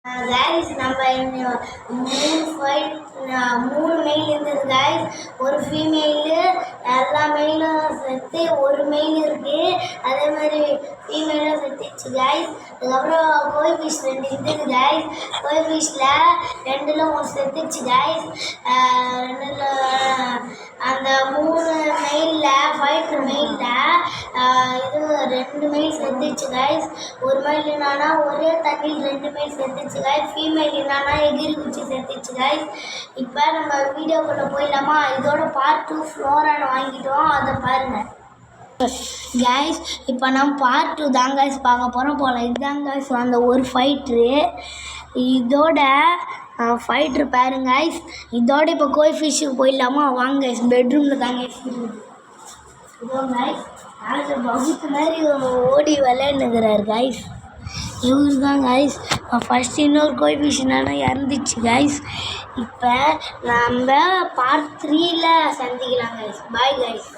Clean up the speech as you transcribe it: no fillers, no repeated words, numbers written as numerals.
Guys நம்ம 3 mail இருந்தது guys. ஒரு ஃபீமேலு, எல்லா மெயிலும் சேர்த்து ஒரு மெயில் இருக்கு. அதே மாதிரி ஃபீமேலும் செத்துச்சு கைஸ். அதுக்கப்புறம் கோய் ஃபிஷ் 2 இருந்தது கைஸ். கோய் ஃபிஷ்ல 2ல் 1 செத்துச்சு கைஸ். 2ல் அந்த 3 மெயிலில் ஃபைட்ரு மெயிலில் இது 2 மெயில் செத்துச்சு கைஸ். ஒரு மெயில் என்னன்னா ஒரே தண்ணியில் 2 மெயில் செத்துச்சு கைஸ். ஃபீமேல் என்னன்னா எகிரி குச்சி செத்துச்சு கைஸ். இப்போ நம்ம வீடியோக்குள்ளே போயிடலாமா? இதோட பார்ட் 2 ஃப்ளோரான் வாங்கிட்டோம், அதை பாருங்கள் கைஸ். இப்போ நம்ம பார்ட் 2 தான் கைஸ் பார்க்க போகிறோம் போல். இதுதான் கைஸ் அந்த ஒரு ஃபைட்ரு. இதோட ஃபைட்ரு பாருங்க கைஸ். இதோட இப்போ கோய் ஃபிஷ்ஷுக்கு போயிடலாமா? வாங்க கைஸ். பெட்ரூமில் தாங்க கைஸ் இதோ கைஸ். அது பகுத்து மாதிரி ஓடி விளையாண்டுக்கிறாரு கைஸ். இவரு தான் கைஸ். ஃபஸ்ட் இன்னொரு கோய் ஃபிஷ் என்னன்னா இறந்துச்சு கைஸ். இப்போ நம்ம பார்ட் 3ல் சந்திக்கலாம் கைஸ். Bye guys.